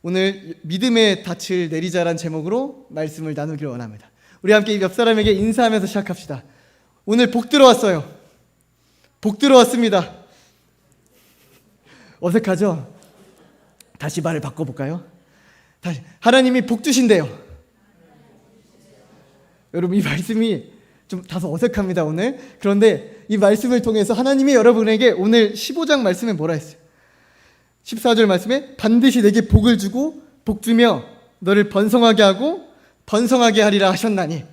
오늘 믿음의 닻을 내리자란 제목으로 말씀을 나누기를 원합니다. 우리 함께 옆 사람에게 인사하면서 시작합시다. 오늘 복 들어왔어요. 복 들어왔습니다. 어색하죠? 다시 말을 바꿔볼까요? 다시. 하나님이 복 주신대요. 여러분, 이 말씀이 좀 다소 어색합니다 오늘. 그런데 이 말씀을 통해서 하나님이 여러분에게 오늘 15장 말씀에 뭐라 했어요? 14절 말씀에 반드시 내게 복을 주고 복 주며 너를 번성하게 하고 번성하게 하리라 하셨나니,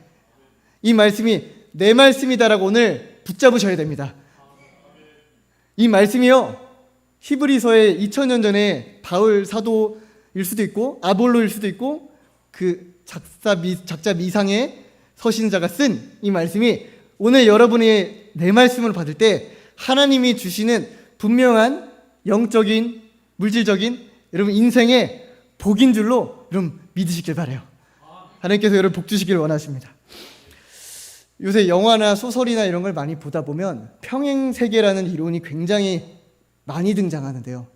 이 말씀이 내 말씀이다라고 오늘 붙잡으셔야 됩니다. 이 말씀이요, 히브리서의 2000년 전에 바울 사도일 수도 있고 아볼로일 수도 있고 그 작자 미상의 서신자가 쓴 이 말씀이 오늘 여러분이 내 말씀을 받을 때 하나님이 주시는 분명한 영적인 물질적인 여러분 인생의 복인 줄로 여러분 믿으시길 바라요. 하나님께서 여러분 복 주시길 원하십니다. 요새 영화나 소설이나 이런 걸 많이 보다 보면 평행세계라는 이론이 굉장히 많이 등장하는데요.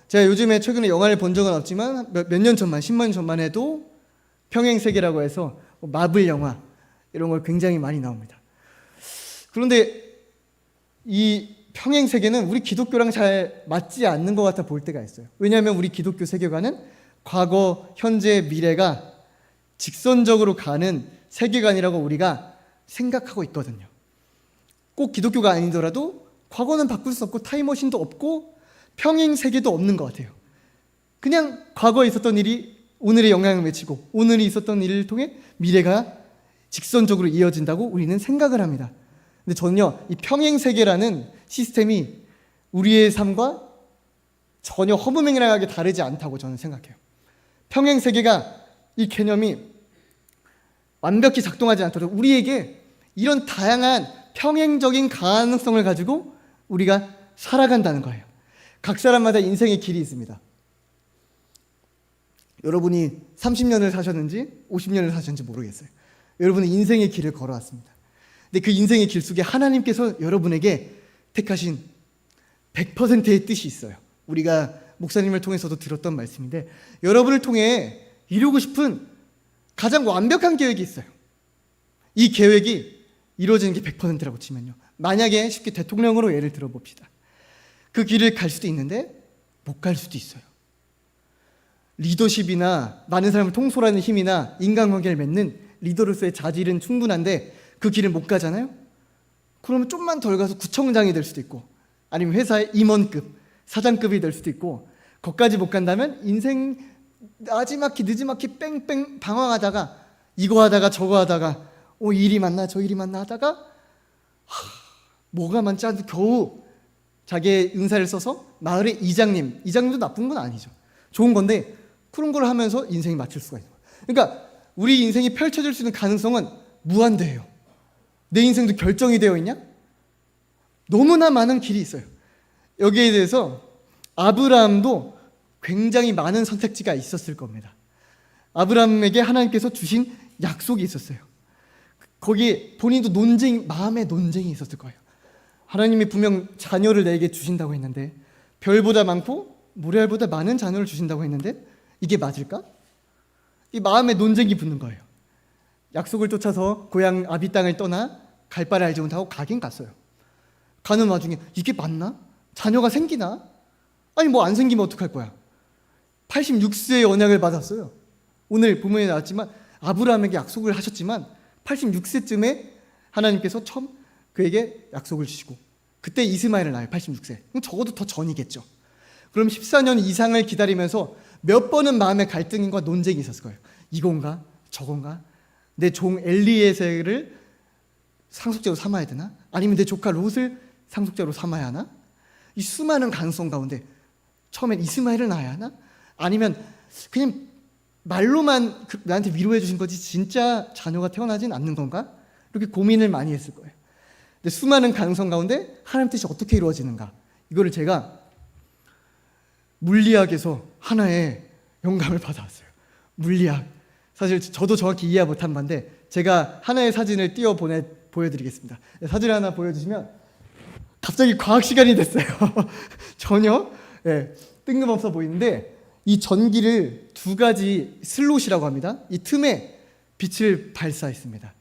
제가 요즘에 최근에 영화를 본 적은 없지만 몇 년 전만, 10년 전만 해도 평행세계라고 해서 마블 영화 이런 걸 굉장히 많이 나옵니다. 그런데 이 평행세계는 우리 기독교랑 잘 맞지 않는 것 같아 보일 때가 있어요. 왜냐하면 우리 기독교 세계관은 과거, 현재, 미래가 직선적으로 가는 세계관이라고 우리가 생각하고 있거든요. 꼭 기독교가 아니더라도 과거는 바꿀 수 없고 타임머신도 없고 평행세계도 없는 것 같아요. 그냥 과거에 있었던 일이 오늘의 영향을 미치고 오늘이 있었던 일을 통해 미래가 직선적으로 이어진다고 우리는 생각을 합니다. 근데 저는요, 이 평행세계라는 시스템이 우리의 삶과 전혀 허무맹랑하게 다르지 않다고 저는 생각해요. 평행세계가 이 개념이 완벽히 작동하지 않더라도 우리에게 이런 다양한 평행적인 가능성을 가지고 우리가 살아간다는 거예요. 각 사람마다 인생의 길이 있습니다. 여러분이 30년을 사셨는지 50년을 사셨는지 모르겠어요. 여러분은 인생의 길을 걸어왔습니다. 근데 그 인생의 길 속에 하나님께서 여러분에게 택하신 100%의 뜻이 있어요. 우리가 목사님을 통해서도 들었던 말씀인데, 여러분을 통해 이루고 싶은 가장 완벽한 계획이 있어요. 이 계획이 이루어지는 게 100%라고 치면요, 만약에 쉽게 대통령으로 예를 들어 봅시다. 그 길을 갈 수도 있는데 못 갈 수도 있어요. 리더십이나 많은 사람을 통솔하는 힘이나 인간관계를 맺는 리더로서의 자질은 충분한데 그 길을 못 가잖아요? 그러면 좀만 덜 가서 구청장이 될 수도 있고, 아니면 회사의 임원급, 사장급이 될 수도 있고, 거기까지 못 간다면 인생 나지막히 늦지막히 뺑뺑 방황하다가 이거 하다가 저거 하다가 이리 만나 저 일이 만나 하다가 뭐가 많지 않아도 겨우 자기의 은사를 써서 마을의 이장님도 나쁜 건 아니죠. 좋은 건데 그런 걸 하면서 인생이 맞출 수가 있는 거예요. 그러니까 우리 인생이 펼쳐질 수 있는 가능성은 무한대예요. 내 인생도 결정이 되어 있냐? 너무나 많은 길이 있어요. 여기에 대해서 아브라함도 굉장히 많은 선택지가 있었을 겁니다. 아브라함에게 하나님께서 주신 약속이 있었어요. 거기에 본인도 마음의 논쟁이 있었을 거예요. 하나님이 분명 자녀를 내게 주신다고 했는데, 별보다 많고 모래알보다 많은 자녀를 주신다고 했는데 이게 맞을까? 이 마음의 논쟁이 붙는 거예요. 약속을 쫓아서 고향 아비 땅을 떠나 갈 바를 알지 못하고 가긴 갔어요. 가는 와중에 이게 맞나? 자녀가 생기나? 아니 뭐 안 생기면 어떡할 거야? 86세의 언약을 받았어요. 오늘 본문에 나왔지만 아브라함에게 약속을 하셨지만 86세쯤에 하나님께서 처음 그에게 약속을 주시고, 그때 이스마엘을 낳아요. 86세. 그럼 적어도 더 전이겠죠. 그럼 14년 이상을 기다리면서 몇 번은 마음의 갈등과 논쟁이 있었을 거예요. 이건가? 저건가? 내 종 엘리에셀을 상속자로 삼아야 되나? 아니면 내 조카 롯을 상속자로 삼아야 하나? 이 수많은 가능성 가운데 처음엔 이스마엘을 낳아야 하나? 아니면 그냥 말로만 나한테 위로해 주신 거지 진짜 자녀가 태어나진 않는 건가? 이렇게 고민을 많이 했을 거예요. 근데 수많은 가능성 가운데 하나님 뜻이 어떻게 이루어지는가? 이거를 제가 물리학에서 하나의 영감을 받아왔어요. 물리학. 사실 저도 정확히 이해 못한 바인데 제가 하나의 사진을 보여드리겠습니다. 사진을 하나 보여주시면 갑자기 과학 시간이 됐어요. 전혀 뜬금없어 보이는데 이 전기를 두 가지 슬롯이라고 합니다. 이 틈에 빛을 발사했습니다.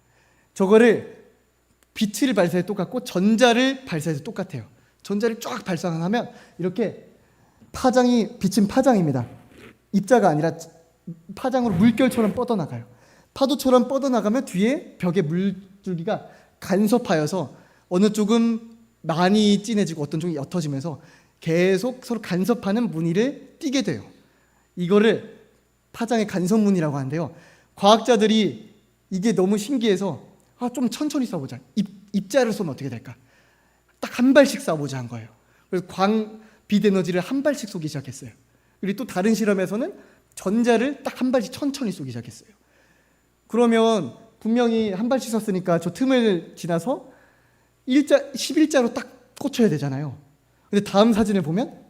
저거를 빛을 발사해 똑같고 전자를 발사해서 똑같아요. 전자를 쫙 발사하면 이렇게 파장이, 빛은 파장입니다. 입자가 아니라 파장으로 물결처럼 뻗어나가요. 파도처럼 뻗어나가면 뒤에 벽에 물줄기가 간섭하여서 어느 쪽은 많이 진해지고 어떤 쪽이 옅어지면서 계속 서로 간섭하는 무늬를 띠게 돼요. 이거를 파장의 간섭무늬라고 하는데요. 과학자들이 이게 너무 신기해서 좀 천천히 쏴보자. 입자를 쏘면 어떻게 될까? 딱 한 발씩 쏴보자 한 거예요. 그래서 빛 에너지를 한 발씩 쏘기 시작했어요. 그리고 또 다른 실험에서는 전자를 딱 한 발씩 천천히 쏘기 시작했어요. 그러면 분명히 한 발씩 쐈으니까 저 틈을 지나서 11자로 딱 꽂혀야 되잖아요. 근데 다음 사진을 보면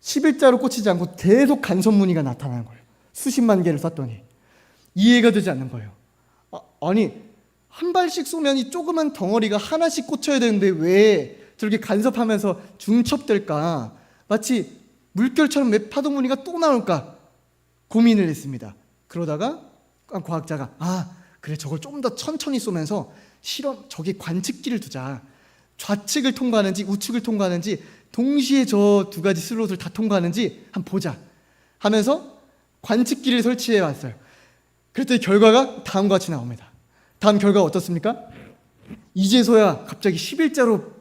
11자로 꽂히지 않고 계속 간섭무늬가 나타나는 거예요. 수십만 개를 쐈더니 이해가 되지 않는 거예요. 아니 한 발씩 쏘면 이 조그만 덩어리가 하나씩 꽂혀야 되는데 왜 저렇게 간섭하면서 중첩될까? 마치 물결처럼 왜 파도무늬가 또 나올까? 고민을 했습니다. 그러다가 과학자가 그래 저걸 좀 더 천천히 쏘면서 저기 관측기를 두자. 좌측을 통과하는지 우측을 통과하는지 동시에 저 두 가지 슬롯을 다 통과하는지 한번 보자 하면서 관측기를 설치해 왔어요. 그랬더니 결과가 다음과 같이 나옵니다. 다음 결과가 어떻습니까? 이제서야 갑자기 11자로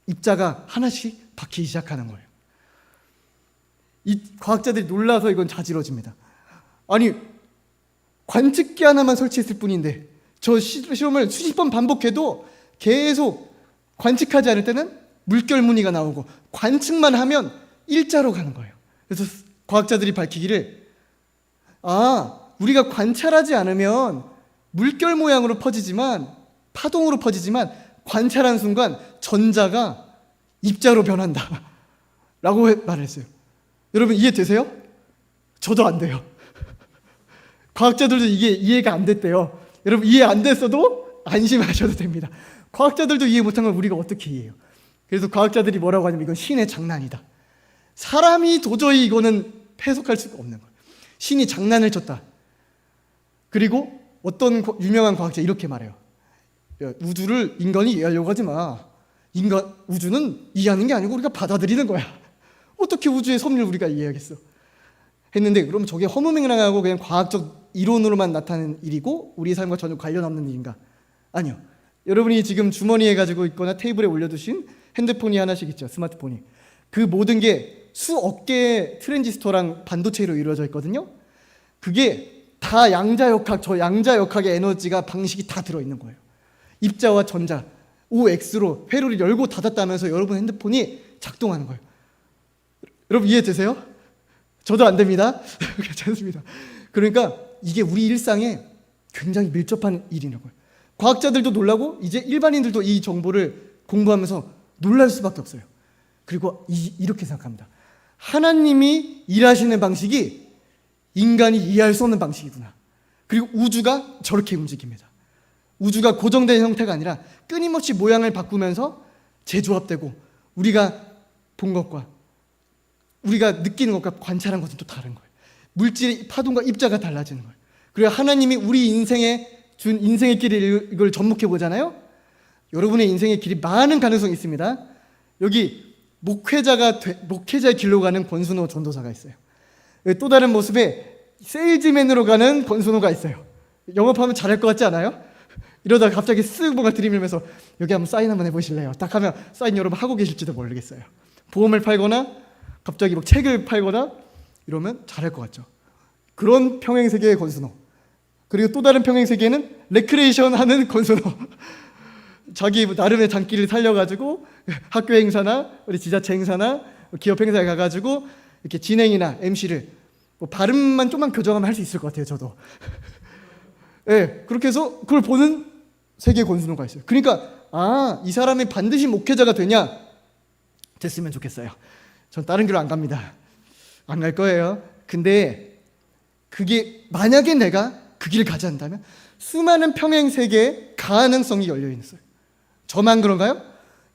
입자가 하나씩 박히기 시작하는 거예요. 이 과학자들이 놀라서 이건 자지러집니다. 아니 관측기 하나만 설치했을 뿐인데 저 실험을 수십 번 반복해도 계속 관측하지 않을 때는 물결 무늬가 나오고 관측만 하면 일자로 가는 거예요. 그래서 과학자들이 밝히기를 우리가 관찰하지 않으면 물결 모양으로 퍼지지만 파동으로 퍼지지만 관찰한 순간 전자가 입자로 변한다 라고 말을 했어요. 여러분 이해되세요? 저도 안 돼요. 과학자들도 이게 이해가 안 됐대요. 여러분 이해 안 됐어도 안심하셔도 됩니다. 과학자들도 이해 못한 걸 우리가 어떻게 이해해요? 그래서 과학자들이 뭐라고 하냐면 이건 신의 장난이다. 사람이 도저히 이거는 해석할 수가 없는 거예요. 신이 장난을 쳤다. 그리고 어떤 유명한 과학자 이렇게 말해요. 우주를 인간이 이해하려고 하지 마. 우주는 이해하는 게 아니고 우리가 받아들이는 거야. 어떻게 우주의 섭리를 우리가 이해하겠어? 했는데 그럼 저게 허무맹랑하고 그냥 과학적 이론으로만 나타나는 일이고 우리 삶과 전혀 관련 없는 일인가? 아니요. 여러분이 지금 주머니에 가지고 있거나 테이블에 올려두신 핸드폰이 하나씩 있죠. 스마트폰이. 그 모든 게 수억 개의 트랜지스터랑 반도체로 이루어져 있거든요. 그게 다 양자역학, 저 양자역학의 에너지가 방식이 다 들어있는 거예요. 입자와 전자, OX로 회로를 열고 닫았다면서 여러분 핸드폰이 작동하는 거예요. 여러분 이해되세요? 저도 안 됩니다. 괜찮습니다. 그러니까 이게 우리 일상에 굉장히 밀접한 일이라는 거예요. 과학자들도 놀라고 이제 일반인들도 이 정보를 공부하면서 놀랄 수밖에 없어요. 그리고 이렇게 생각합니다. 하나님이 일하시는 방식이 인간이 이해할 수 없는 방식이구나. 그리고 우주가 저렇게 움직입니다. 우주가 고정된 형태가 아니라 끊임없이 모양을 바꾸면서 재조합되고 우리가 본 것과 우리가 느끼는 것과 관찰한 것은 또 다른 거예요. 물질의 파동과 입자가 달라지는 거예요. 그리고 하나님이 우리 인생에 준 인생의 길을 이걸 접목해 보잖아요. 여러분의 인생의 길이 많은 가능성이 있습니다. 여기 목회자의 길로 가는 권순호 전도사가 있어요. 또 다른 모습에 세일즈맨으로 가는 권순호가 있어요. 영업하면 잘할 것 같지 않아요? 이러다가 갑자기 쓱 뭔가 들이밀면서 여기 한번 사인 한번 해보실래요? 딱 하면 사인 여러분 하고 계실지도 모르겠어요. 보험을 팔거나 갑자기 막 책을 팔거나 이러면 잘할 것 같죠. 그런 평행세계의 권순호. 그리고 또 다른 평행세계는 레크레이션 하는 권순호. 자기 나름의 장기를 살려가지고 학교 행사나 우리 지자체 행사나 기업 행사에 가가지고 이렇게 진행이나 MC를 발음만 좀만 교정하면 할 수 있을 것 같아요. 저도. 네, 그렇게 해서 그걸 보는 세계 권순호가 있어요. 그러니까 이 사람이 반드시 목회자가 되냐? 됐으면 좋겠어요. 전 다른 길로 안 갑니다. 안 갈 거예요. 근데 그게 만약에 내가 그 길을 가지 않는다면 수많은 평행 세계의 가능성이 열려 있어요. 저만 그런가요?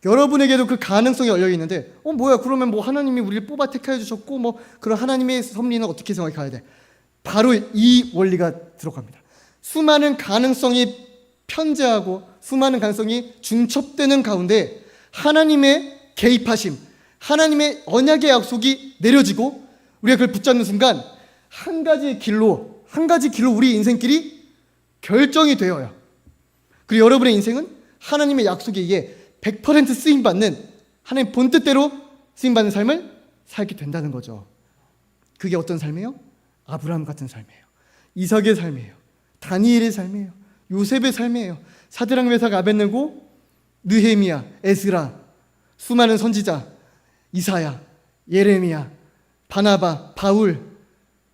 여러분에게도 그 가능성이 열려 있는데, 뭐야, 그러면 뭐 하나님이 우리를 뽑아 택하여 주셨고, 뭐 그런 하나님의 섭리는 어떻게 생각해야 돼? 바로 이 원리가 들어갑니다. 수많은 가능성이 편재하고 수많은 가능성이 중첩되는 가운데 하나님의 개입하심, 하나님의 언약의 약속이 내려지고 우리가 그걸 붙잡는 순간 한 가지 길로 우리 인생길이 결정이 되어요. 그리고 여러분의 인생은 하나님의 약속에 의해 100% 쓰임받는, 하나님 본뜻대로 쓰임받는 삶을 살게 된다는 거죠. 그게 어떤 삶이에요? 아브라함 같은 삶이에요. 이삭의 삶이에요. 다니엘의 삶이에요. 요셉의 삶이에요. 사드락 메삭 아벳네고, 느헤미야, 에스라, 수많은 선지자, 이사야, 예레미야, 바나바, 바울,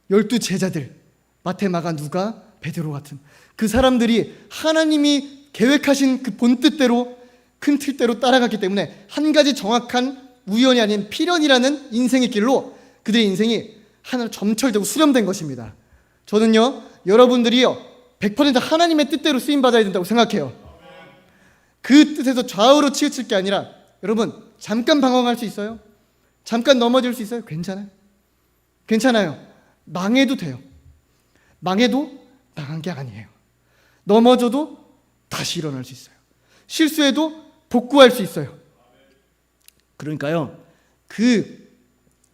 12 제자들, 마태, 마가, 누가, 베드로 같은 그 사람들이 하나님이 계획하신 그 본뜻대로, 큰 틀대로 따라갔기 때문에 한 가지 정확한 우연이 아닌 필연이라는 인생의 길로 그들의 인생이 하나로 점철되고 수렴된 것입니다. 저는요, 여러분들이요 100% 하나님의 뜻대로 쓰임받아야 된다고 생각해요. 그 뜻에서 좌우로 치우칠 게 아니라, 여러분 잠깐 방황할 수 있어요? 잠깐 넘어질 수 있어요? 괜찮아요. 망해도 돼요. 망해도 망한 게 아니에요. 넘어져도 다시 일어날 수 있어요. 실수해도 복구할 수 있어요. 그러니까요, 그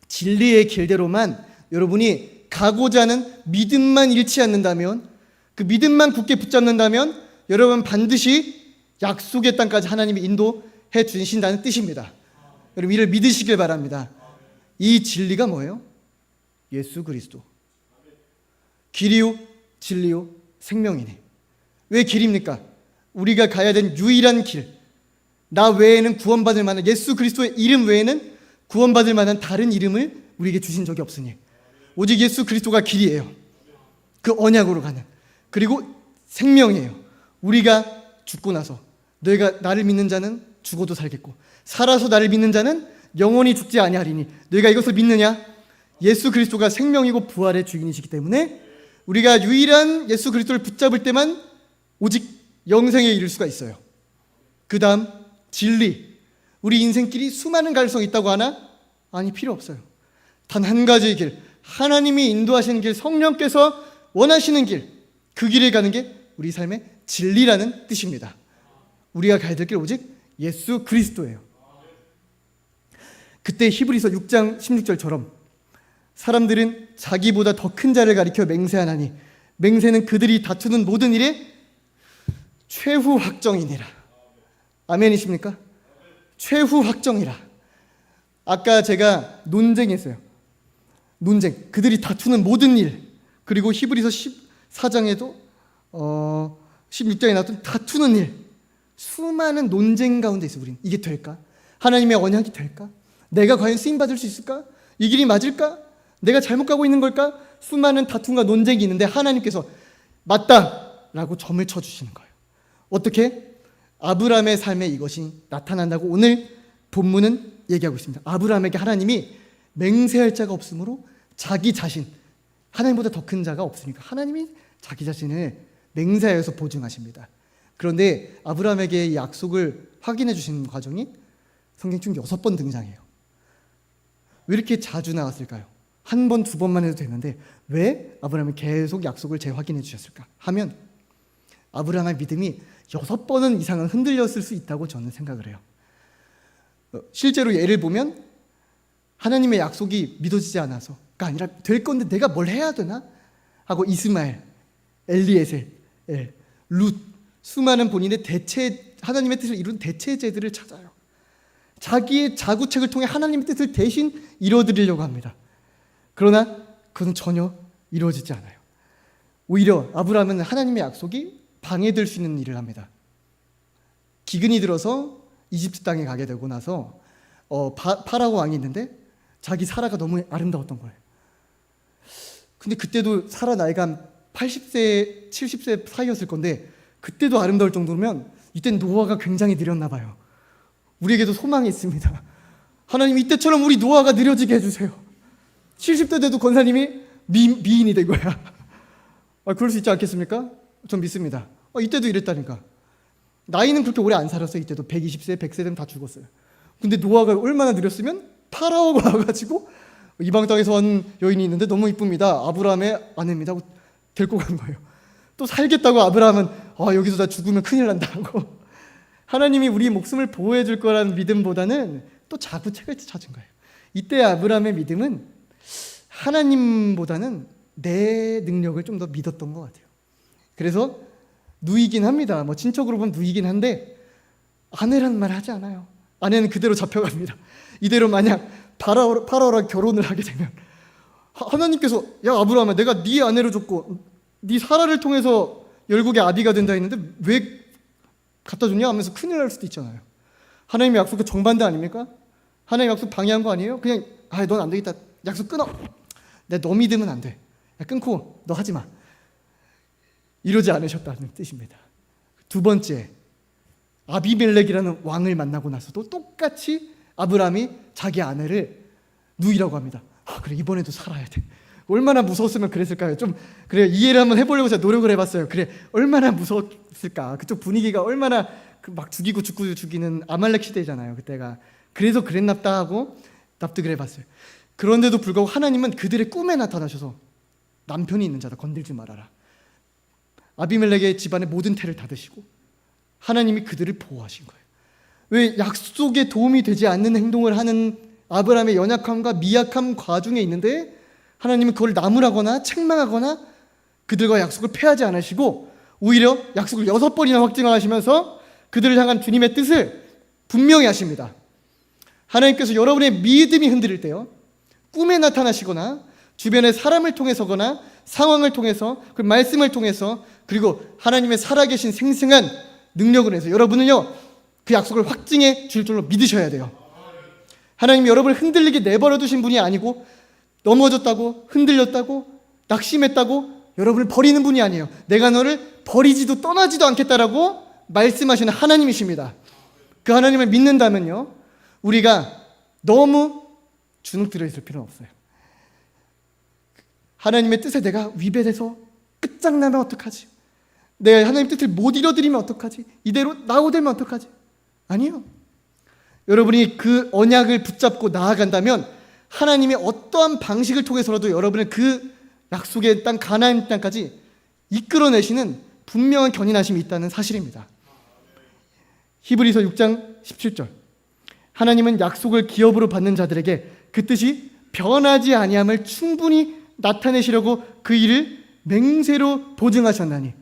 진리의 길대로만 여러분이 가고자 하는 믿음만 잃지 않는다면, 그 믿음만 굳게 붙잡는다면 여러분 반드시 약속의 땅까지 하나님이 인도해 주신다는 뜻입니다. 여러분 이를 믿으시길 바랍니다. 이 진리가 뭐예요? 예수 그리스도. 길이요 진리요 생명이니. 왜 길입니까? 우리가 가야 된 유일한 길, 나 외에는 구원받을 만한, 예수 그리스도의 이름 외에는 구원받을 만한 다른 이름을 우리에게 주신 적이 없으니 오직 예수 그리스도가 길이에요. 그 언약으로 가는, 그리고 생명이에요. 우리가 죽고 나서 너희가 나를 믿는 자는 죽어도 살겠고 살아서 나를 믿는 자는 영원히 죽지 아니하리니 너희가 이것을 믿느냐? 예수 그리스도가 생명이고 부활의 주인이시기 때문에 우리가 유일한 예수 그리스도를 붙잡을 때만 오직 영생에 이를 수가 있어요. 그 다음 진리. 우리 인생길이 수많은 가능성이 있다고 하나? 아니, 필요 없어요. 단 한 가지의 길, 하나님이 인도하시는 길, 성령께서 원하시는 길, 그 길을 가는 게 우리 삶의 진리라는 뜻입니다. 우리가 가야 될 길 오직 예수 그리스도예요. 그때 히브리서 6장 16절처럼 사람들은 자기보다 더 큰 자를 가리켜 맹세하나니 맹세는 그들이 다투는 모든 일에 최후 확정이니라. 아멘이십니까? 최후 확정이라. 아까 제가 논쟁했어요. 논쟁, 그들이 다투는 모든 일. 그리고 히브리서 14장에도 16장에 나왔던 다투는 일. 수많은 논쟁 가운데 있어요. 우리는 이게 될까? 하나님의 언약이 될까? 내가 과연 쓰임받을 수 있을까? 이 길이 맞을까? 내가 잘못 가고 있는 걸까? 수많은 다툼과 논쟁이 있는데 하나님께서 맞다라고 점을 쳐주시는 거예요. 어떻게? 아브라함의 삶에 이것이 나타난다고 오늘 본문은 얘기하고 있습니다. 아브라함에게 하나님이 맹세할 자가 없으므로 자기 자신, 하나님보다 더 큰 자가 없으니까 하나님이 자기 자신을 맹세하여서 보증하십니다. 그런데 아브라함에게 이 약속을 확인해 주시는 과정이 성경 중 6번 등장해요. 왜 이렇게 자주 나왔을까요? 한 번, 두 번만 해도 되는데 왜 아브라함이 계속 약속을 재확인해 주셨을까 하면 아브라함의 믿음이 6번은 이상은 흔들렸을 수 있다고 저는 생각을 해요. 실제로 예를 보면 하나님의 약속이 믿어지지 않아서가 아니라 될 건데 내가 뭘 해야 되나? 하고 이스마엘, 엘리에셀, 룻, 수많은 본인의 하나님의 뜻을 이룬 대체제들을 찾아요. 자기의 자구책을 통해 하나님의 뜻을 대신 이루어드리려고 합니다. 그러나 그것은 전혀 이루어지지 않아요. 오히려 아브라함은 하나님의 약속이 방해될 수 있는 일을 합니다. 기근이 들어서 이집트 땅에 가게 되고 나서 파라오 왕이 있는데 자기 사라가 너무 아름다웠던 거예요. 근데 그때도 사라 나이가 한 80세, 70세 사이였을 건데 그때도 아름다울 정도면 이때는 노아가 굉장히 느렸나 봐요. 우리에게도 소망이 있습니다. 하나님 이때처럼 우리 노아가 느려지게 해주세요. 70대 돼도 권사님이 미인이 된 거야. 그럴 수 있지 않겠습니까? 전 믿습니다. 이때도 이랬다니까. 나이는 그렇게 오래 안 살았어요. 이때도 120세, 100세 되면 다 죽었어요. 근데 노아가 얼마나 느렸으면 파라오가 와가지고 이방 땅에서 온 여인이 있는데 너무 이쁩니다. 아브라함의 아내입니다. 하고 데리고 간 거예요. 또 살겠다고 아브라함은 여기서 나 죽으면 큰일 난다 하고 하나님이 우리 목숨을 보호해 줄 거라는 믿음보다는 또 자구책을 찾은 거예요. 이때 아브라함의 믿음은 하나님보다는 내 능력을 좀 더 믿었던 것 같아요. 그래서 누이긴 합니다. 뭐 친척으로 보면 누이긴 한데 아내란 말 하지 않아요. 아내는 그대로 잡혀갑니다. 이대로 만약 파라오랑 결혼을 하게 되면 하나님께서 야 아브라함아 내가 네 아내로 줬고 네 사라를 통해서 열국의 아비가 된다 했는데 왜 갖다 줬냐 하면서 큰일 날 수도 있잖아요. 하나님의 약속과 정반대 아닙니까? 하나님의 약속 방해한 거 아니에요? 그냥 넌 안 되겠다. 약속 끊어. 내가 너 믿으면 안 돼. 야, 끊고 너 하지 마. 이러지 않으셨다는 뜻입니다. 두 번째, 아비멜렉이라는 왕을 만나고 나서도 똑같이 아브라함이 자기 아내를 누이라고 합니다. 그래 이번에도 살아야 돼. 얼마나 무서웠으면 그랬을까요? 좀 그래 이해를 한번 해보려고 제가 노력을 해봤어요. 그래 얼마나 무서웠을까? 그쪽 분위기가 얼마나 막 죽이고 죽이는 아말렉 시대잖아요. 그때가 그래서 그랬납다 하고 납득을 해봤어요. 그런데도 불구하고 하나님은 그들의 꿈에 나타나셔서 남편이 있는 자다 건들지 말아라. 아비멜렉의 집안의 모든 태를 닫으시고 하나님이 그들을 보호하신 거예요. 왜 약속에 도움이 되지 않는 행동을 하는 아브라함의 연약함과 미약함 과중에 있는데 하나님은 그걸 나무라거나 책망하거나 그들과 약속을 폐하지 않으시고 오히려 약속을 6번이나 확증하시면서 그들을 향한 주님의 뜻을 분명히 하십니다. 하나님께서 여러분의 믿음이 흔들릴 때요 꿈에 나타나시거나 주변의 사람을 통해서거나 상황을 통해서 그 말씀을 통해서 그리고 하나님의 살아계신 생생한 능력을 해서 여러분은요 그 약속을 확증해 줄 줄로 믿으셔야 돼요. 하나님이 여러분을 흔들리게 내버려 두신 분이 아니고 넘어졌다고 흔들렸다고 낙심했다고 여러분을 버리는 분이 아니에요. 내가 너를 버리지도 떠나지도 않겠다라고 말씀하시는 하나님이십니다. 그 하나님을 믿는다면요 우리가 너무 주눅 들어있을 필요는 없어요. 하나님의 뜻에 내가 위배돼서 끝장나면 어떡하지? 내가 하나님 뜻을 못 이뤄드리면 어떡하지? 이대로 낙오되면 어떡하지? 아니요. 여러분이 그 언약을 붙잡고 나아간다면 하나님의 어떠한 방식을 통해서라도 여러분을 그 약속의 땅 가나안 땅까지 이끌어내시는 분명한 견인하심이 있다는 사실입니다. 히브리서 6장 17절 하나님은 약속을 기업으로 받는 자들에게 그 뜻이 변하지 아니함을 충분히 나타내시려고 그 일을 맹세로 보증하셨나니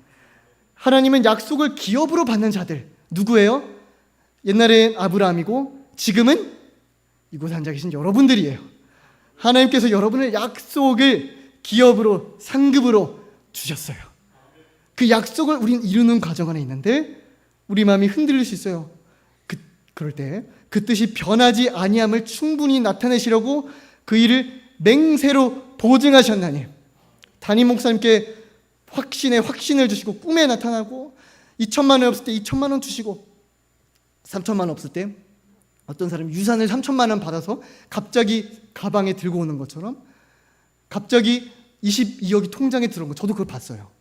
하나님은 약속을 기업으로 받는 자들 누구예요? 옛날엔 아브라함이고 지금은 이곳에 앉아 계신 여러분들이에요. 하나님께서 여러분의 약속을 기업으로 상급으로 주셨어요. 그 약속을 우린 이루는 과정 안에 있는데 우리 마음이 흔들릴 수 있어요. 그럴 때 그 뜻이 변하지 아니함을 충분히 나타내시려고 그 일을 맹세로 보증하셨나니 담임 목사님께 확신을 주시고 꿈에 나타나고 2천만 원 없을 때 2천만 원 주시고 3천만 원 없을 때 어떤 사람이 유산을 3천만 원 받아서 갑자기 가방에 들고 오는 것처럼 갑자기 22억이 통장에 들어온 거 저도 그걸 봤어요.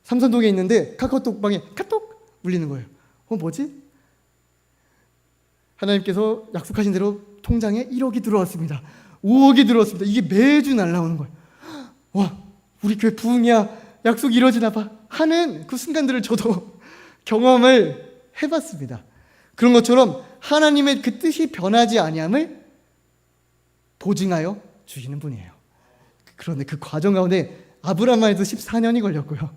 삼산동에 있는데 카카오톡방에 카톡 울리는 거예요. 뭐지? 하나님께서 약속하신 대로 통장에 1억이 들어왔습니다. 5억이 들어왔습니다. 이게 매주 날라오는 거예요. 와, 우리 교회 부흥이야. 약속 이루어지나 봐. 하는 그 순간들을 저도 경험을 해봤습니다. 그런 것처럼 하나님의 그 뜻이 변하지 아니함을 보증하여 주시는 분이에요. 그런데 그 과정 가운데 아브라함만 해도 14년이 걸렸고요.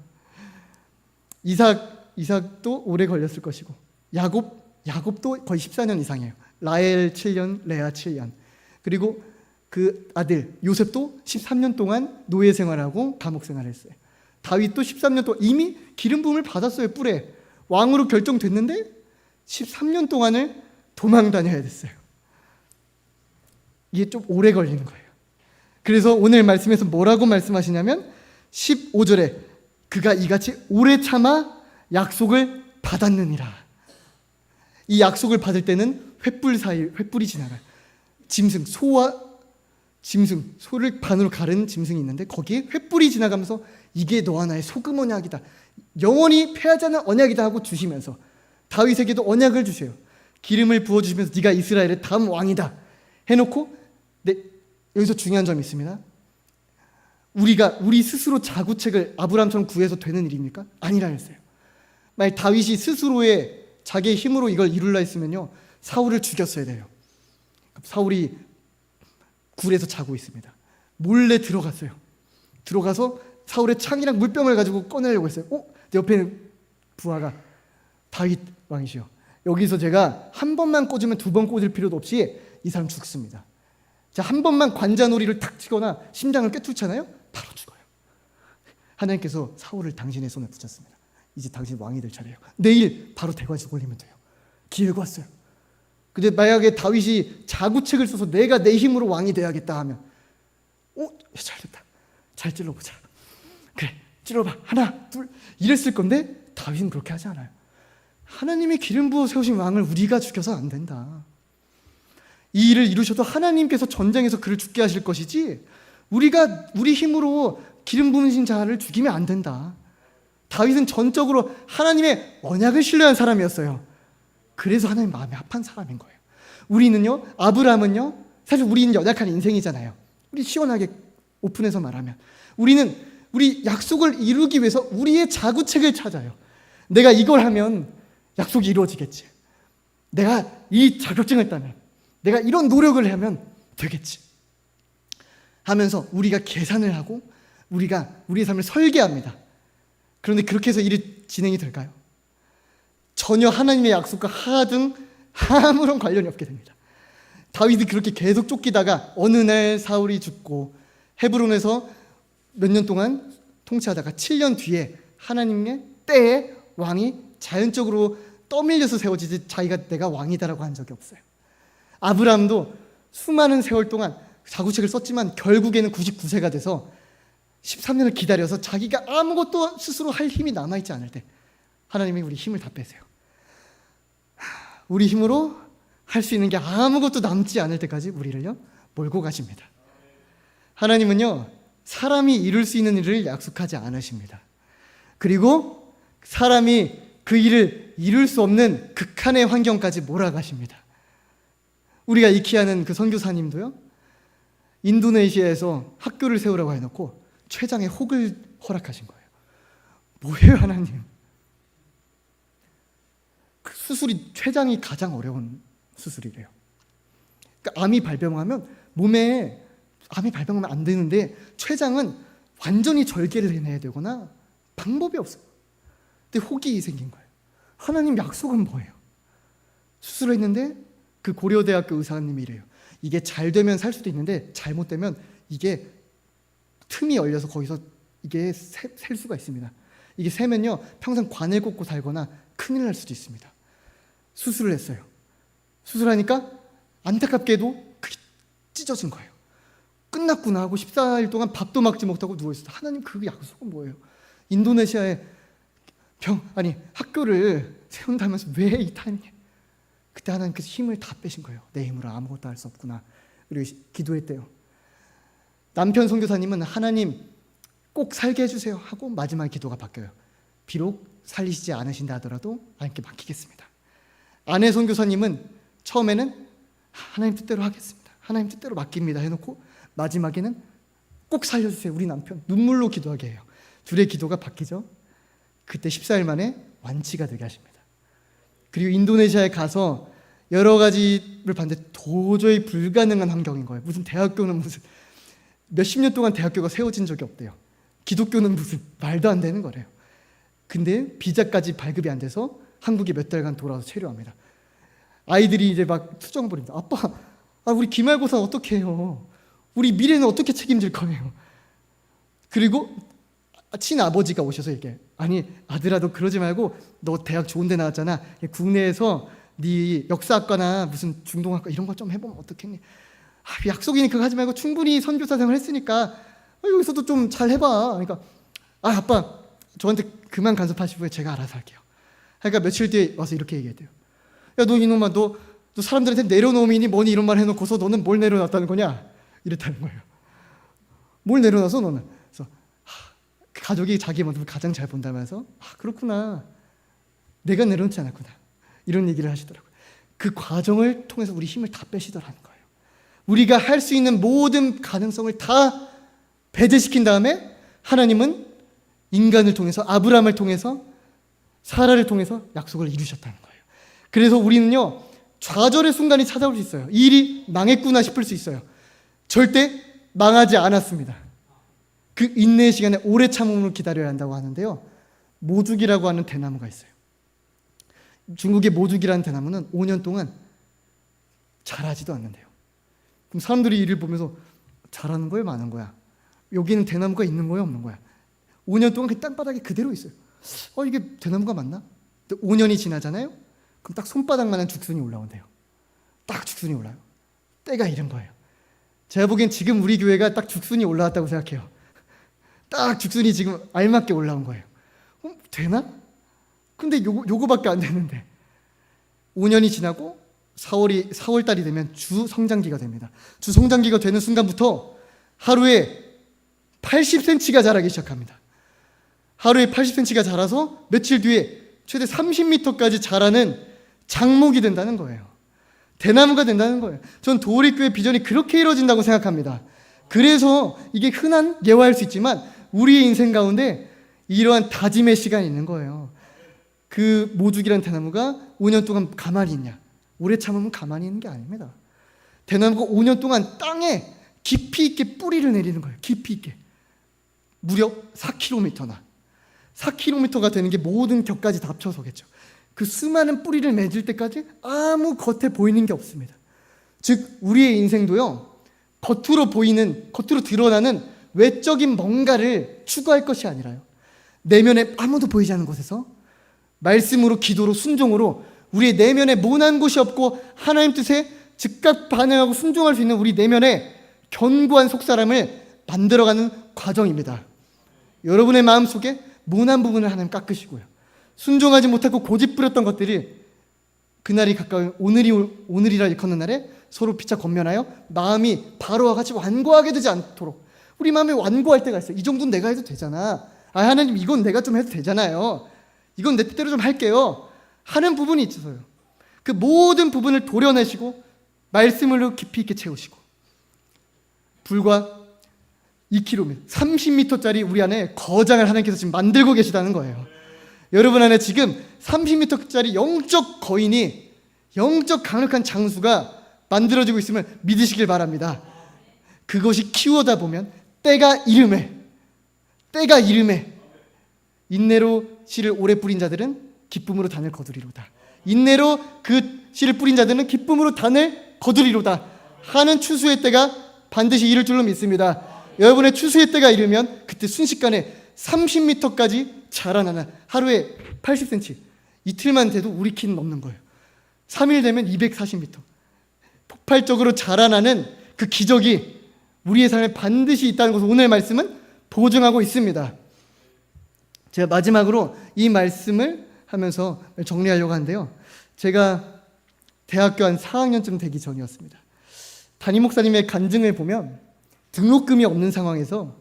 이삭도 오래 걸렸을 것이고 야곱도 거의 14년 이상이에요. 라헬 7년, 레아 7년. 그리고 그 아들 요셉도 13년 동안 노예 생활하고 감옥 생활을 했어요. 다윗도 13년 동안 이미 기름 부음을 받았어요. 뿔에 왕으로 결정됐는데 13년 동안을 도망 다녀야 됐어요. 이게 좀 오래 걸리는 거예요. 그래서 오늘 말씀에서 뭐라고 말씀하시냐면 15절에 그가 이같이 오래 참아 약속을 받았느니라. 이 약속을 받을 때는 횃불이 지나가요. 소를 반으로 가른 짐승이 있는데 거기에 횃불이 지나가면서 이게 너와 나의 소금 언약이다. 영원히 패하지 않는 언약이다 하고 주시면서 다윗에게도 언약을 주세요. 기름을 부어주시면서 네가 이스라엘의 다음 왕이다 해놓고, 여기서 중요한 점이 있습니다. 우리 스스로 자구책을 아브라함처럼 구해서 되는 일입니까? 아니라 했어요. 만약 다윗이 스스로의 자기의 힘으로 이걸 이루려 했으면요, 사울을 죽였어야 돼요. 사울이 굴에서 자고 있습니다. 몰래 들어갔어요. 들어가서 사울의 창이랑 물병을 가지고 꺼내려고 했어요. 내 옆에는 부하가 다윗 왕이시여, 여기서 제가 한 번만 꽂으면 두 번 꽂을 필요도 없이 이 사람 죽습니다. 자, 한 번만 관자놀이를 탁 치거나 심장을 꿰뚫잖아요, 바로 죽어요. 하나님께서 사울을 당신의 손에 붙였습니다. 이제 당신 왕이 될 차례예요. 내일 바로 대관식 올리면 돼요. 기회가 왔어요. 근데 만약에 다윗이 자구책을 써서 내가 내 힘으로 왕이 돼야겠다 하면, 잘됐다, 잘 찔러보자, 그래 찔러봐, 하나 둘 이랬을 건데, 다윗은 그렇게 하지 않아요. 하나님이 기름 부어 세우신 왕을 우리가 죽여서 안 된다. 이 일을 이루셔도 하나님께서 전쟁에서 그를 죽게 하실 것이지, 우리가 우리 힘으로 기름 부으신 자를 죽이면 안 된다. 다윗은 전적으로 하나님의 언약을 신뢰한 사람이었어요. 그래서 하나님 마음이 합한 사람인 거예요. 우리는요, 아브라함은요, 사실 우리는 연약한 인생이잖아요. 우리 시원하게 오픈해서 말하면 우리는 우리 약속을 이루기 위해서 우리의 자구책을 찾아요. 내가 이걸 하면 약속이 이루어지겠지, 내가 이 자격증을 따면, 내가 이런 노력을 하면 되겠지 하면서 우리가 계산을 하고 우리가 우리의 삶을 설계합니다. 그런데 그렇게 해서 일이 진행이 될까요? 전혀 하나님의 약속과 하등 아무런 관련이 없게 됩니다. 다윗이 그렇게 계속 쫓기다가 어느 날 사울이 죽고 헤브론에서 몇 년 동안 통치하다가 7년 뒤에 하나님의 때에 왕이 자연적으로 떠밀려서 세워지지 자기가 내가 왕이다라고 한 적이 없어요. 아브라함도 수많은 세월 동안 자구책을 썼지만 결국에는 99세가 돼서 13년을 기다려서 자기가 아무것도 스스로 할 힘이 남아있지 않을 때 하나님이 우리 힘을 다 빼세요. 우리 힘으로 할 수 있는 게 아무것도 남지 않을 때까지 우리를요 몰고 가십니다. 하나님은요 사람이 이룰 수 있는 일을 약속하지 않으십니다. 그리고 사람이 그 일을 이룰 수 없는 극한의 환경까지 몰아가십니다. 우리가 익히하는 그 선교사님도요, 인도네시아에서 학교를 세우라고 해놓고 췌장에 혹을 허락하신 거예요. 뭐예요, 하나님? 그 수술이, 췌장이 가장 어려운 수술이래요. 그러니까 암이 발병하면 몸에 암이 발병하면 안 되는데 췌장은 완전히 절개를 해내야 되거나 방법이 없어요. 근데 혹이 생긴 거예요. 하나님 약속은 뭐예요? 수술을 했는데 그 고려대학교 의사님이 이래요. 이게 잘 되면 살 수도 있는데 잘못되면 이게 틈이 열려서 거기서 이게 셀 수가 있습니다. 이게 새면요 평생 관을 꽂고 살거나 큰일 날 수도 있습니다. 수술을 했어요. 수술하니까 안타깝게도 그게 찢어진 거예요. 끝났구나 하고 14일 동안 밥도 먹지 못하고 누워있어요. 하나님 그 약속은 뭐예요? 인도네시아에 학교를 세운다면서 왜 이 타이밍에? 그때 하나님께서 힘을 다 빼신 거예요. 내 힘으로 아무것도 할 수 없구나. 그리고 기도했대요. 남편 선교사님은 하나님 꼭 살게 해주세요 하고 마지막 기도가 바뀌어요. 비록 살리시지 않으신다 하더라도 하나님께 맡기겠습니다. 아내 선교사님은 처음에는 하나님 뜻대로 하겠습니다, 하나님 뜻대로 맡깁니다 해놓고 마지막에는 꼭 살려주세요 우리 남편, 눈물로 기도하게 해요. 둘의 기도가 바뀌죠. 그때 14일 만에 완치가 되게 하십니다. 그리고 인도네시아에 가서 여러 가지를 봤는데 도저히 불가능한 환경인 거예요. 무슨 대학교는 무슨 몇십 년 동안 대학교가 세워진 적이 없대요. 기독교는 무슨 말도 안 되는 거래요. 근데 비자까지 발급이 안 돼서 한국에 몇 달간 돌아와서 체류합니다. 아이들이 이제 막 투정 부립니다. 아빠, 우리 기말고사 어떻게 해요? 우리 미래는 어떻게 책임질 거예요? 그리고 친아버지가 오셔서 이렇게, 아니 아들아 너 그러지 말고 너 대학 좋은 데 나왔잖아. 국내에서 네 역사학과나 무슨 중동학과 이런 거 좀 해보면 어떻겠니? 약속이니 그거 하지 말고 충분히 선교사 생활 했으니까 여기서도 좀 잘 해봐. 그러니까 아빠 저한테 그만 간섭하시고요, 제가 알아서 할게요. 그러니까 며칠 뒤에 와서 이렇게 얘기했대요. 야 너 이놈아, 너 사람들한테 내려놓음이니 뭐니 이런 말 해놓고서 너는 뭘 내려놨다는 거냐? 이랬다는 거예요. 뭘 내려놔서 너는? 그래서 가족이 자기 모습을 가장 잘 본다면서 그렇구나, 내가 내려놓지 않았구나. 이런 얘기를 하시더라고요. 그 과정을 통해서 우리 힘을 다 빼시더라는 거예요. 우리가 할 수 있는 모든 가능성을 다 배제시킨 다음에 하나님은 인간을 통해서, 아브라함을 통해서, 사라를 통해서 약속을 이루셨다는 거예요. 그래서 우리는요, 좌절의 순간이 찾아올 수 있어요. 이 일이 망했구나 싶을 수 있어요. 절대 망하지 않았습니다. 그 인내의 시간에 오래 참음으로 기다려야 한다고 하는데요, 모죽이라고 하는 대나무가 있어요. 중국의 모죽이라는 대나무는 5년 동안 자라지도 않는데요. 그럼 사람들이 이를 보면서 자라는 거예요, 마는 거야? 여기는 대나무가 있는 거예요, 없는 거야? 5년 동안 그 땅바닥에 그대로 있어요. 이게 대나무가 맞나? 5년이 지나잖아요? 그럼 딱 손바닥만한 죽순이 올라온대요. 딱 죽순이 올라요. 때가 이른 거예요. 제가 보기엔 지금 우리 교회가 딱 죽순이 올라왔다고 생각해요. 딱 죽순이 지금 알맞게 올라온 거예요. 되나? 근데 요거밖에 안 되는데 5년이 지나고 4월달이 되면 주 성장기가 됩니다. 주 성장기가 되는 순간부터 하루에 80cm가 자라기 시작합니다. 하루에 80cm가 자라서 며칠 뒤에 최대 30m까지 자라는 장목이 된다는 거예요. 대나무가 된다는 거예요. 전 도우리교회 비전이 그렇게 이루어진다고 생각합니다. 그래서 이게 흔한 예화일 수 있지만 우리의 인생 가운데 이러한 다짐의 시간이 있는 거예요. 그 모죽이라는 대나무가 5년 동안 가만히 있냐? 오래 참으면 가만히 있는 게 아닙니다. 대나무가 5년 동안 땅에 깊이 있게 뿌리를 내리는 거예요. 깊이 있게. 무려 4km나. 4km가 되는 게 모든 격까지 다 합쳐서겠죠. 그 수많은 뿌리를 맺을 때까지 아무 겉에 보이는 게 없습니다. 즉 우리의 인생도요, 겉으로 드러나는 외적인 뭔가를 추구할 것이 아니라요, 내면에 아무도 보이지 않는 곳에서 말씀으로, 기도로, 순종으로 우리의 내면에 모난 곳이 없고 하나님 뜻에 즉각 반응하고 순종할 수 있는 우리 내면에 견고한 속사람을 만들어가는 과정입니다. 여러분의 마음속에 모난 부분을 하나님 깎으시고요, 순종하지 못하고 고집 부렸던 것들이 그날이 가까운 오늘이라 일컫는 날에 서로 피차 권면하여 마음이 바로와 같이 완고하게 되지 않도록. 우리 마음이 완고할 때가 있어요. 이 정도는 내가 해도 되잖아. 하나님 이건 내가 좀 해도 되잖아요. 이건 내 뜻대로 좀 할게요 하는 부분이 있어서요. 그 모든 부분을 도려내시고 말씀으로 깊이 있게 채우시고 불과 2km, 30m짜리 우리 안에 거장을 하나님께서 지금 만들고 계시다는 거예요. 여러분 안에 지금 30m짜리 영적 거인이, 영적 강력한 장수가 만들어지고 있음을 믿으시길 바랍니다. 그것이 키우다 보면 때가 이름에 인내로 씨를 오래 뿌린 자들은 기쁨으로 단을 거두리로다. 인내로 그 씨를 뿌린 자들은 기쁨으로 단을 거두리로다 하는 추수의 때가 반드시 이를 줄로 믿습니다. 여러분의 추수의 때가 이르면 그때 순식간에 30m까지 자라나는, 하루에 80cm, 이틀만 돼도 우리 키는 넘는 거예요. 3일 되면 240m, 폭발적으로 자라나는 그 기적이 우리의 삶에 반드시 있다는 것을 오늘 말씀은 보증하고 있습니다. 제가 마지막으로 이 말씀을 하면서 정리하려고 하는데요, 제가 대학교 한 4학년쯤 되기 전이었습니다. 담임 목사님의 간증을 보면 등록금이 없는 상황에서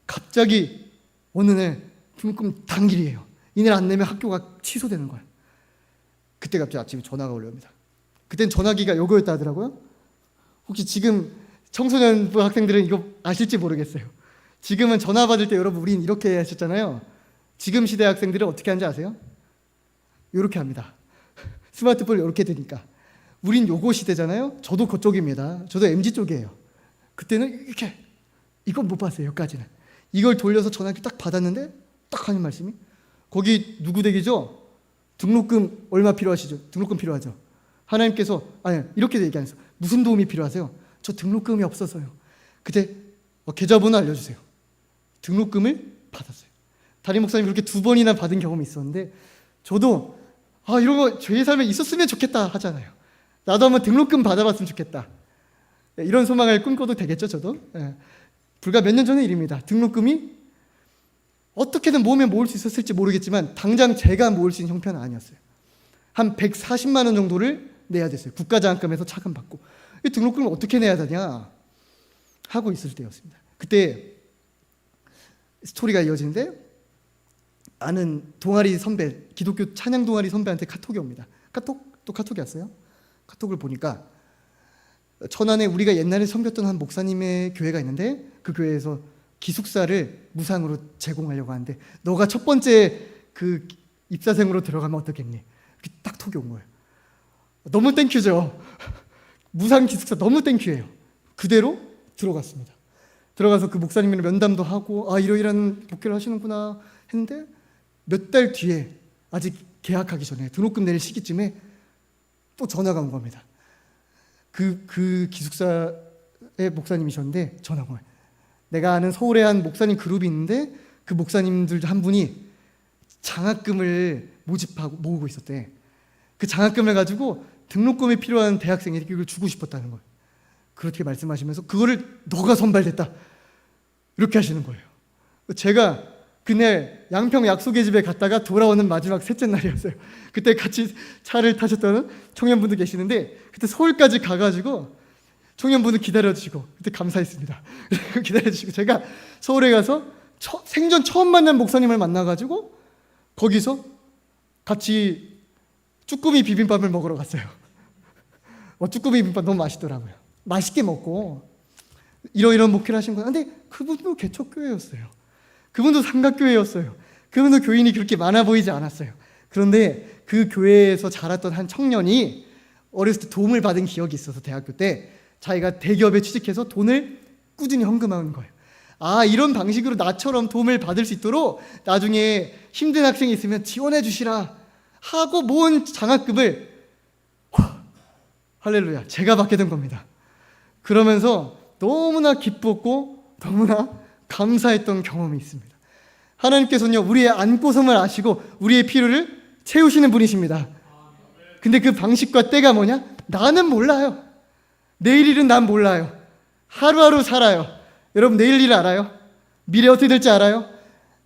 갑자기 어느 날 등록금 당일이에요. 이날 안 내면 학교가 취소되는 거예요. 그때 갑자기 아침에 전화가 올라옵니다. 그땐 전화기가 요거였다 하더라고요. 혹시 지금 청소년부 학생들은 이거 아실지 모르겠어요. 지금은 전화 받을 때 여러분 우린 이렇게 하셨잖아요. 지금 시대 학생들은 어떻게 하는지 아세요? 이렇게 합니다. 스마트폰을 이렇게 드니까. 우린 요거 시대잖아요. 저도 그쪽입니다. 저도 MZ 쪽이에요. 그때는 이렇게, 이건 못 봤어요. 여기까지는. 이걸 돌려서 전화기 딱 받았는데 딱 하는 말씀이, 거기 누구 댁이죠? 등록금 얼마 필요하시죠? 등록금 필요하죠? 하나님께서 이렇게 얘기하면서, 무슨 도움이 필요하세요? 저 등록금이 없어서요. 그때 계좌번호 알려주세요. 등록금을 받았어요. 담임 목사님 그렇게 2번이나 받은 경험이 있었는데, 저도 이런 거 저희 삶에 있었으면 좋겠다 하잖아요. 나도 한번 등록금 받아봤으면 좋겠다. 이런 소망을 꿈꿔도 되겠죠, 저도? 불과 몇 년 전의 일입니다. 등록금이 어떻게든 모으면 모을 수 있었을지 모르겠지만 당장 제가 모을 수 있는 형편은 아니었어요. 한 140만 원 정도를 내야 됐어요. 국가장학금에서 차감받고. 이 등록금을 어떻게 내야 되냐 하고 있을 때였습니다. 그때 스토리가 이어지는데, 아는 동아리 선배, 기독교 찬양 동아리 선배한테 카톡이 옵니다. 카톡이 왔어요. 카톡을 보니까 천안에 우리가 옛날에 섬겼던 한 목사님의 교회가 있는데 그 교회에서 기숙사를 무상으로 제공하려고 하는데 너가 첫 번째 그 입사생으로 들어가면 어떻겠니? 딱 톡이 온 거예요. 너무 땡큐죠. 무상 기숙사 너무 땡큐예요. 그대로 들어갔습니다. 들어가서 그 목사님이랑 면담도 하고 이러이러한 복귀를 하시는구나 했는데 몇 달 뒤에 아직 계약하기 전에 등록금 낼 시기쯤에 또 전화가 온 겁니다. 그 기숙사의 목사님이셨는데 전화가 와요. 내가 아는 서울에 한 목사님 그룹이 있는데 그 목사님들 한 분이 장학금을 모으고 있었대. 그 장학금을 가지고 등록금이 필요한 대학생에게 그걸 주고 싶었다는 거예요. 그렇게 말씀하시면서 그거를 너가 선발됐다 이렇게 하시는 거예요. 제가 그날 양평 약속의 집에 갔다가 돌아오는 마지막 셋째 날이었어요. 그때 같이 차를 타셨던 청년분들 계시는데 그때 서울까지 가가지고 청년분들 기다려주시고 그때 감사했습니다. 기다려주시고 제가 서울에 가서 생전 처음 만난 목사님을 만나가지고 거기서 같이 쭈꾸미 비빔밥을 먹으러 갔어요. 쭈꾸미 비빔밥 너무 맛있더라고요. 맛있게 먹고 이러이러한 목회를 하신 거예요. 근데 그분도 개척교회였어요. 그분도 삼각교회였어요. 그분도 교인이 그렇게 많아 보이지 않았어요. 그런데 그 교회에서 자랐던 한 청년이 어렸을 때 도움을 받은 기억이 있어서 대학교 때 자기가 대기업에 취직해서 돈을 꾸준히 헌금하는 거예요. 이런 방식으로 나처럼 도움을 받을 수 있도록 나중에 힘든 학생이 있으면 지원해 주시라 하고 모은 장학금을 할렐루야 제가 받게 된 겁니다. 그러면서 너무나 기뻤고 너무나 감사했던 경험이 있습니다. 하나님께서는요 우리의 안고섬을 아시고 우리의 필요를 채우시는 분이십니다. 근데 그 방식과 때가 뭐냐? 나는 몰라요. 내일 일은 난 몰라요. 하루하루 살아요. 여러분 내일 일 알아요? 미래 어떻게 될지 알아요?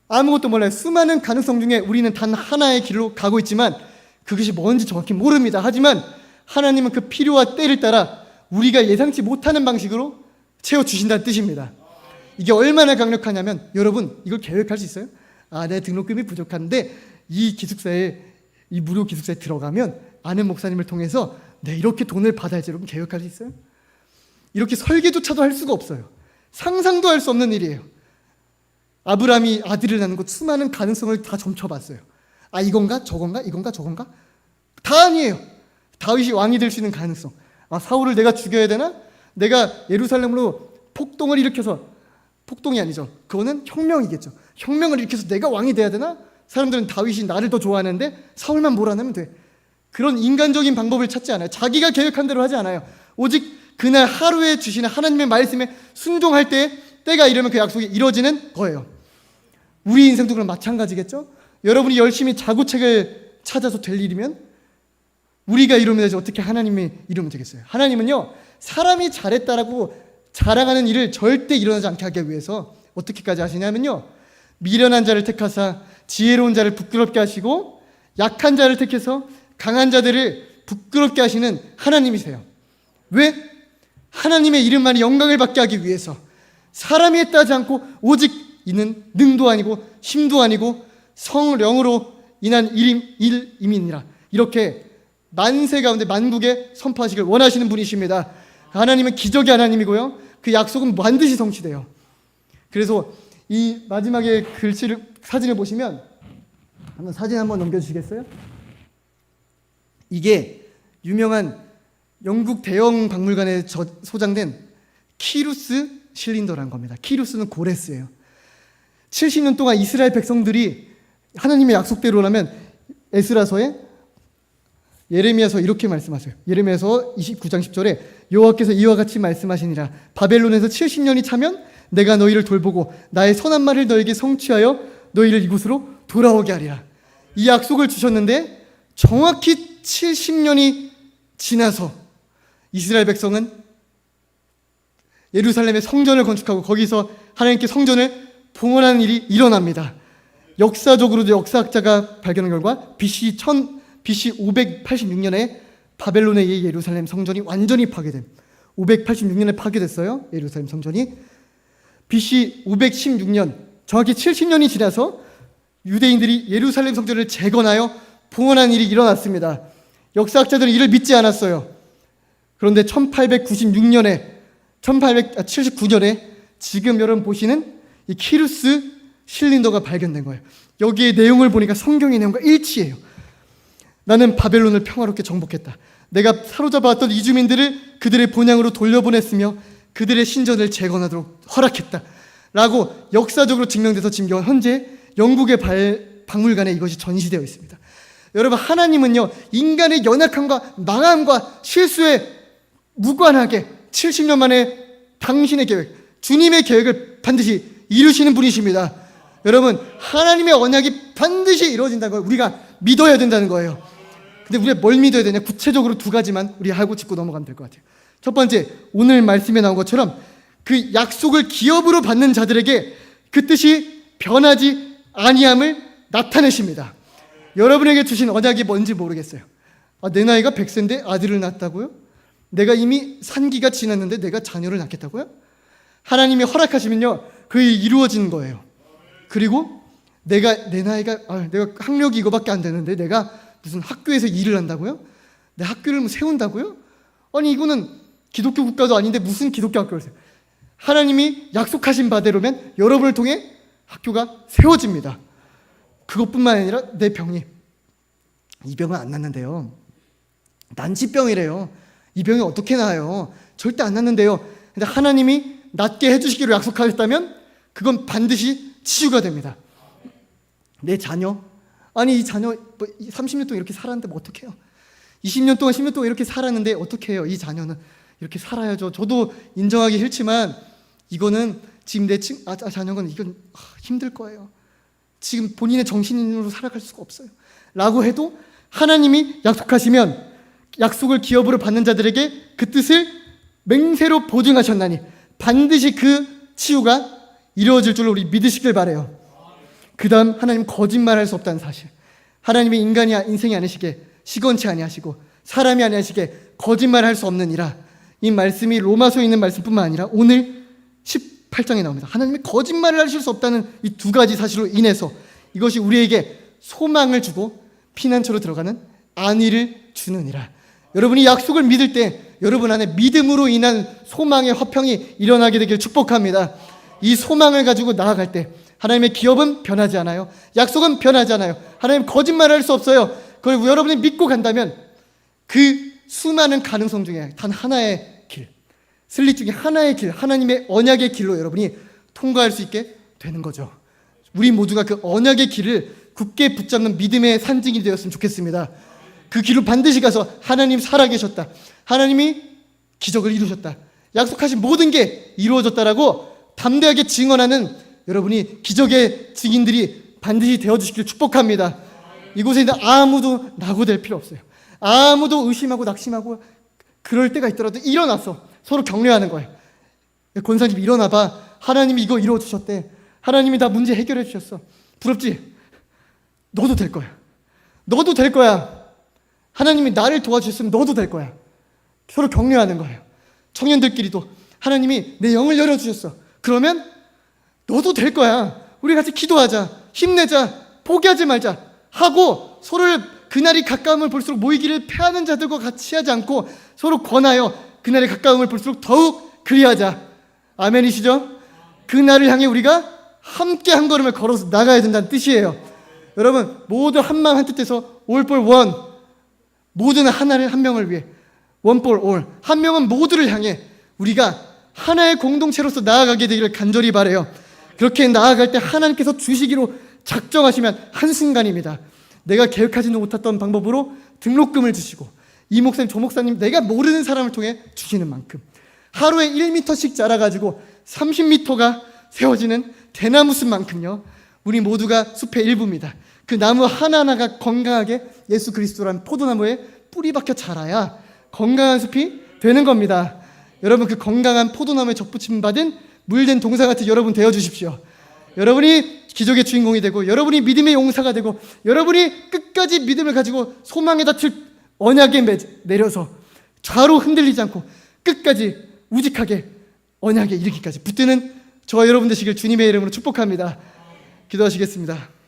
아무것도 몰라요. 수많은 가능성 중에 우리는 단 하나의 길로 가고 있지만 그것이 뭔지 정확히 모릅니다. 하지만 하나님은 그 필요와 때를 따라 우리가 예상치 못하는 방식으로 채워주신다는 뜻입니다. 이게 얼마나 강력하냐면 여러분 이걸 계획할 수 있어요? 내 등록금이 부족한데 이 무료 기숙사에 들어가면 아는 목사님을 통해서 이렇게 돈을 받아야지. 여러분 계획할 수 있어요? 이렇게 설계조차도 할 수가 없어요. 상상도 할 수 없는 일이에요. 아브라함이 아들을 낳는 것 수많은 가능성을 다 점쳐봤어요. 이건가 저건가 이건가 저건가 다 아니에요. 다윗이 왕이 될 수 있는 가능성. 사울을 내가 죽여야 되나? 내가 예루살렘으로 폭동을 일으켜서 폭동이 아니죠. 그거는 혁명이겠죠. 혁명을 일으켜서 내가 왕이 돼야 되나? 사람들은 다윗이 나를 더 좋아하는데 사울만 몰아내면 돼. 그런 인간적인 방법을 찾지 않아요. 자기가 계획한 대로 하지 않아요. 오직 그날 하루에 주시는 하나님의 말씀에 순종할 때 때가 이르면 그 약속이 이루어지는 거예요. 우리 인생도 그럼 마찬가지겠죠? 여러분이 열심히 자구책을 찾아서 될 일이면 우리가 이루면 되지 어떻게 하나님이 이루면 되겠어요? 하나님은요 사람이 잘했다라고 자랑하는 일을 절대 일어나지 않게 하기 위해서 어떻게까지 하시냐면요 미련한 자를 택하사 지혜로운 자를 부끄럽게 하시고 약한 자를 택해서 강한 자들을 부끄럽게 하시는 하나님이세요. 왜? 하나님의 이름만이 영광을 받게 하기 위해서 사람이 했다 하지 않고 오직 이는 능도 아니고 힘도 아니고 성령으로 인한 일임이니라 이렇게 만세 가운데 만국에 선포하시길 원하시는 분이십니다. 하나님은 기적의 하나님이고요 그 약속은 반드시 성취돼요. 그래서 이 마지막에 사진을 보시면 사진 한번 넘겨주시겠어요? 이게 유명한 영국 대형 박물관에 소장된 키루스 실린더라는 겁니다. 키루스는 고레스예요. 70년 동안 이스라엘 백성들이 하나님의 약속대로라면 에스라서에 예레미야서 이렇게 말씀하세요. 예레미야서 29장 10절에 여호와께서 이와 같이 말씀하시니라 바벨론에서 70년이 차면 내가 너희를 돌보고 나의 선한 말을 너에게 성취하여 너희를 이곳으로 돌아오게 하리라. 이 약속을 주셨는데 정확히 70년이 지나서 이스라엘 백성은 예루살렘의 성전을 건축하고 거기서 하나님께 성전을 봉헌하는 일이 일어납니다. 역사적으로도 역사학자가 발견한 결과 BC 586년에 바벨론의 예루살렘 성전이 완전히 파괴됨. 586년에 파괴됐어요. 예루살렘 성전이. BC 516년 정확히 70년이 지나서 유대인들이 예루살렘 성전을 재건하여 봉헌한 일이 일어났습니다. 역사학자들은 이를 믿지 않았어요. 그런데 1879년에 지금 여러분 보시는 이 키루스 실린더가 발견된 거예요. 여기에 내용을 보니까 성경의 내용과 일치해요. 나는 바벨론을 평화롭게 정복했다. 내가 사로잡아왔던 이주민들을 그들의 본향으로 돌려보냈으며 그들의 신전을 재건하도록 허락했다 라고 역사적으로 증명돼서 지금 현재 영국의 박물관에 이것이 전시되어 있습니다. 여러분, 하나님은요, 인간의 연약함과 망함과 실수에 무관하게 70년 만에 당신의 계획, 주님의 계획을 반드시 이루시는 분이십니다. 여러분, 하나님의 언약이 반드시 이루어진다는 걸 우리가 믿어야 된다는 거예요. 근데 우리가 뭘 믿어야 되냐? 구체적으로 두 가지만 우리 알고 짚고 넘어가면 될 것 같아요. 첫 번째, 오늘 말씀에 나온 것처럼 그 약속을 기업으로 받는 자들에게 그 뜻이 변하지 아니함을 나타내십니다. 여러분에게 주신 언약이 뭔지 모르겠어요. 내 나이가 100세인데 아들을 낳았다고요? 내가 이미 산기가 지났는데 내가 자녀를 낳겠다고요? 하나님이 허락하시면요, 그게 이루어지는 거예요. 그리고 내 나이가 내가 학력이 이거밖에 안 되는데 내가 무슨 학교에서 일을 한다고요? 내 학교를 세운다고요? 아니, 이거는 기독교 국가도 아닌데 무슨 기독교 학교를 세워요? 하나님이 약속하신 바대로면 여러분을 통해 학교가 세워집니다. 그것뿐만 아니라 내 병이, 이 병은 안 낫는데요, 난치병이래요. 이 병이 어떻게 나아요? 절대 안 낫는데요. 근데 하나님이 낫게 해주시기로 약속하셨다면 그건 반드시 치유가 됩니다. 내 자녀, 아니 이 자녀 30년 동안 이렇게 살았는데 뭐 어떡해요? 20년 동안 10년 동안 이렇게 살았는데 어떻게 해요? 이 자녀는 이렇게 살아야죠. 저도 인정하기 싫지만 이거는 지금 내 자녀는 이건 힘들 거예요. 지금 본인의 정신으로 살아갈 수가 없어요 라고 해도 하나님이 약속하시면 약속을 기업으로 받는 자들에게 그 뜻을 맹세로 보증하셨나니 반드시 그 치유가 이루어질 줄로 우리 믿으시길 바라요. 그 다음, 하나님 거짓말할 수 없다는 사실. 하나님이 인생이 아니시게 시건치 아니하시고 사람이 아니하시게 거짓말할 수 없느니라. 이 말씀이 로마서에 있는 말씀뿐만 아니라 오늘 18장에 나옵니다. 하나님이 거짓말을 하실 수 없다는 이 두 가지 사실로 인해서 이것이 우리에게 소망을 주고 피난처로 들어가는 안위를 주느니라. 여러분이 약속을 믿을 때 여러분 안에 믿음으로 인한 소망의 화평이 일어나게 되길 축복합니다. 이 소망을 가지고 나아갈 때 하나님의 기업은 변하지 않아요. 약속은 변하지 않아요. 하나님 거짓말을 할 수 없어요. 그걸 여러분이 믿고 간다면 그 수많은 가능성 중에 단 하나의 길, 슬릿 중에 하나의 길, 하나님의 언약의 길로 여러분이 통과할 수 있게 되는 거죠. 우리 모두가 그 언약의 길을 굳게 붙잡는 믿음의 산증이 되었으면 좋겠습니다. 그 길로 반드시 가서 하나님 살아계셨다, 하나님이 기적을 이루셨다, 약속하신 모든 게 이루어졌다라고 담대하게 증언하는 여러분이 기적의 증인들이 반드시 되어주시길 축복합니다. 이곳에 있는 아무도 낙오될 필요 없어요. 아무도 의심하고 낙심하고 그럴 때가 있더라도 일어나서 서로 격려하는 거예요. 권사님 일어나봐, 하나님이 이거 이루어주셨대, 하나님이 다 문제 해결해 주셨어, 부럽지? 너도 될 거야. 너도 될 거야. 하나님이 나를 도와주셨으면 너도 될 거야. 서로 격려하는 거예요. 청년들끼리도 하나님이 내 영을 열어주셨어, 그러면 너도 될 거야. 우리 같이 기도하자, 힘내자, 포기하지 말자 하고 서로를 그날이 가까움을 볼수록 모이기를 패하는 자들과 같이 하지 않고 서로 권하여 그날의 가까움을 볼수록 더욱 그리하자. 아멘이시죠? 그날을 향해 우리가 함께 한 걸음을 걸어서 나가야 된다는 뜻이에요. 여러분, 모두 한 마음 한 뜻에서 all for one, 모두는 하나를 한 명을 위해, one for all, 한 명은 모두를 향해 우리가 하나의 공동체로서 나아가게 되기를 간절히 바라요. 그렇게 나아갈 때 하나님께서 주시기로 작정하시면 한순간입니다. 내가 계획하지도 못했던 방법으로 등록금을 주시고 이 목사님 저 목사님 내가 모르는 사람을 통해 주시는 만큼 하루에 1m씩 자라가지고 30m가 세워지는 대나무 숲만큼요, 우리 모두가 숲의 일부입니다. 그 나무 하나하나가 건강하게 예수 그리스도라는 포도나무에 뿌리 박혀 자라야 건강한 숲이 되는 겁니다. 여러분, 그 건강한 포도나무에 접붙임 받은 물된 동사같이 여러분 되어주십시오. 여러분이 기적의 주인공이 되고 여러분이 믿음의 용사가 되고 여러분이 끝까지 믿음을 가지고 소망에 닿을 언약에 내려서 좌로 흔들리지 않고 끝까지 우직하게 언약에 이르기까지 붙드는 저와 여러분 되시길 주님의 이름으로 축복합니다. 기도하시겠습니다.